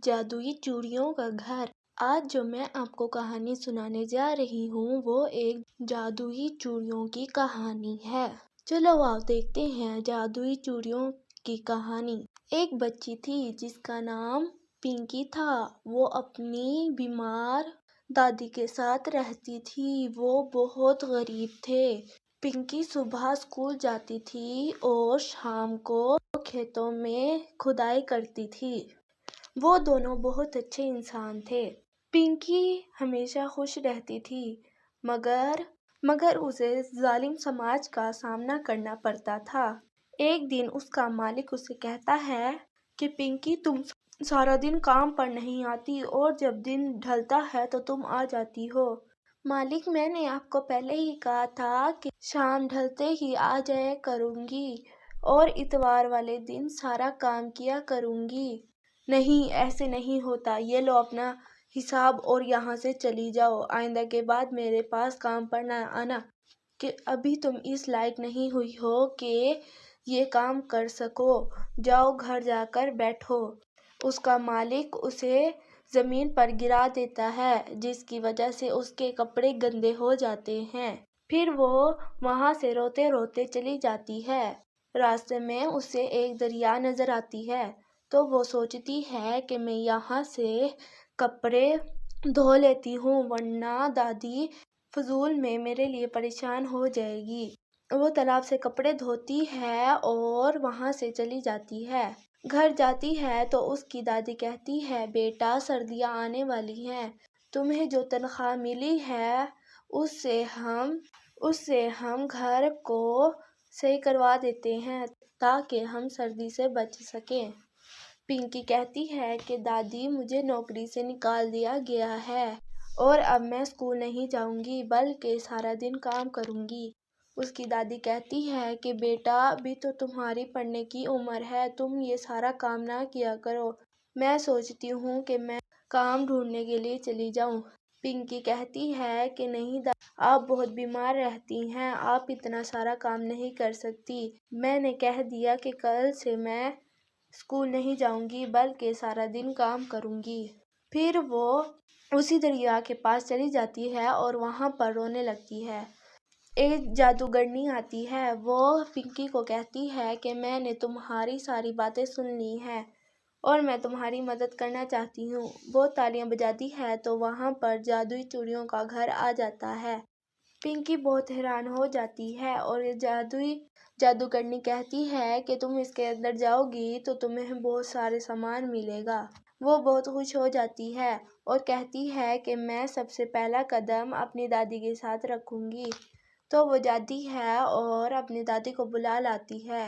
جادوئی چوڑیوں کا گھر۔ آج جو میں آپ کو کہانی سنانے جا رہی ہوں وہ ایک جادوئی چوڑیوں کی کہانی ہے۔ چلو آؤ دیکھتے ہیں جادوئی چوڑیوں کی کہانی۔ ایک بچی تھی جس کا نام پنکی تھا۔ وہ اپنی بیمار دادی کے ساتھ رہتی تھی۔ وہ بہت غریب تھے۔ پنکی صبح اسکول جاتی تھی اور شام کو کھیتوں میں کھدائی کرتی تھی۔ وہ دونوں بہت اچھے انسان تھے۔ پنکی ہمیشہ خوش رہتی تھی مگر اسے ظالم سماج کا سامنا کرنا پڑتا تھا۔ ایک دن اس کا مالک اسے کہتا ہے کہ پنکی تم سارا دن کام پر نہیں آتی اور جب دن ڈھلتا ہے تو تم آ جاتی ہو۔ مالک میں نے آپ کو پہلے ہی کہا تھا کہ شام ڈھلتے ہی آ جایا کروں گی اور اتوار والے دن سارا کام کیا کروں گی۔ نہیں ایسے نہیں ہوتا، یہ لو اپنا حساب اور یہاں سے چلی جاؤ۔ آئندہ کے بعد میرے پاس کام پر نہ آنا کہ ابھی تم اس لائق نہیں ہوئی ہو کہ یہ کام کر سکو۔ جاؤ گھر جا کر بیٹھو۔ اس کا مالک اسے زمین پر گرا دیتا ہے جس کی وجہ سے اس کے کپڑے گندے ہو جاتے ہیں۔ پھر وہ وہاں سے روتے روتے چلی جاتی ہے۔ راستے میں اسے ایک دریا نظر آتی ہے تو وہ سوچتی ہے کہ میں یہاں سے کپڑے دھو لیتی ہوں ورنہ دادی فضول میں میرے لیے پریشان ہو جائے گی۔ وہ تالاب سے کپڑے دھوتی ہے اور وہاں سے چلی جاتی ہے۔ گھر جاتی ہے تو اس کی دادی کہتی ہے بیٹا سردیاں آنے والی ہیں، تمہیں جو تنخواہ ملی ہے اس سے ہم گھر کو صحیح کروا دیتے ہیں تاکہ ہم سردی سے بچ سکیں۔ پنکی کہتی ہے کہ دادی مجھے نوکری سے نکال دیا گیا ہے اور اب میں اسکول نہیں جاؤں گی بلکہ سارا دن کام کروں گی۔ اس کی دادی کہتی ہے کہ بیٹا ابھی تو تمہاری پڑھنے کی عمر ہے، تم یہ سارا کام نہ کیا کرو، میں سوچتی ہوں کہ میں کام ڈھونڈنے کے لیے چلی جاؤں۔ پنکی کہتی ہے کہ نہیں دادی آپ بہت بیمار رہتی ہیں، آپ اتنا سارا کام نہیں کر سکتی۔ میں نے کہہ دیا کہ کل سے میں اسکول نہیں جاؤں گی بلکہ سارا دن کام کروں گی۔ پھر وہ اسی دریا کے پاس چلی جاتی ہے اور وہاں پر رونے لگتی ہے۔ ایک جادوگرنی آتی ہے۔ وہ پنکی کو کہتی ہے کہ میں نے تمہاری ساری باتیں سن لی ہیں اور میں تمہاری مدد کرنا چاہتی ہوں۔ وہ تالیاں بجاتی ہے تو وہاں پر جادوئی چوڑیوں کا گھر آ جاتا ہے۔ پنکی بہت حیران ہو جاتی ہے اور جادوگرنی کہتی ہے کہ تم اس کے اندر جاؤ گی تو تمہیں بہت سارے سامان ملے گا۔ وہ بہت خوش ہو جاتی ہے اور کہتی ہے کہ میں سب سے پہلا قدم اپنی دادی کے ساتھ رکھوں گی۔ تو وہ جاتی ہے اور اپنی دادی کو بلا لاتی ہے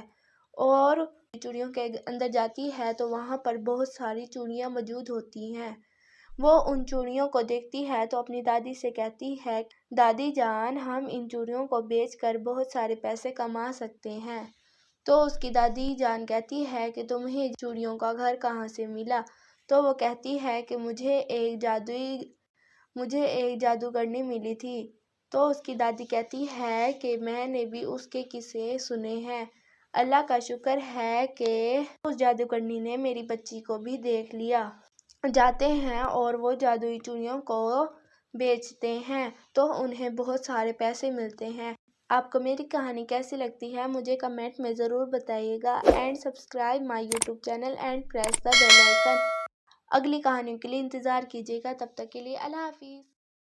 اور چوڑیوں کے اندر جاتی ہے تو وہاں پر بہت ساری چوڑیاں موجود ہوتی ہیں۔ وہ ان چوڑیوں کو دیکھتی ہے تو اپنی دادی سے کہتی ہے دادی جان ہم ان چوڑیوں کو بیچ کر بہت سارے پیسے کما سکتے ہیں۔ تو اس کی دادی جان کہتی ہے کہ تمہیں چوڑیوں کا گھر کہاں سے ملا؟ تو وہ کہتی ہے کہ مجھے ایک جادوگرنی ملی تھی۔ تو اس کی دادی کہتی ہے کہ میں نے بھی اس کے قصے سنے ہیں، اللہ کا شکر ہے کہ اس جادوگرنی نے میری بچی کو بھی دیکھ لیا۔ جاتے ہیں اور وہ جادوئی چوڑیوں کو بیچتے ہیں تو انہیں بہت سارے پیسے ملتے ہیں۔ آپ کو میری کہانی کیسی لگتی ہے مجھے کمنٹ میں ضرور بتائیے گا and subscribe my YouTube channel and press the bell icon. اگلی کہانیوں کے لیے انتظار کیجیے گا، تب تک کے لیے اللہ حافظ۔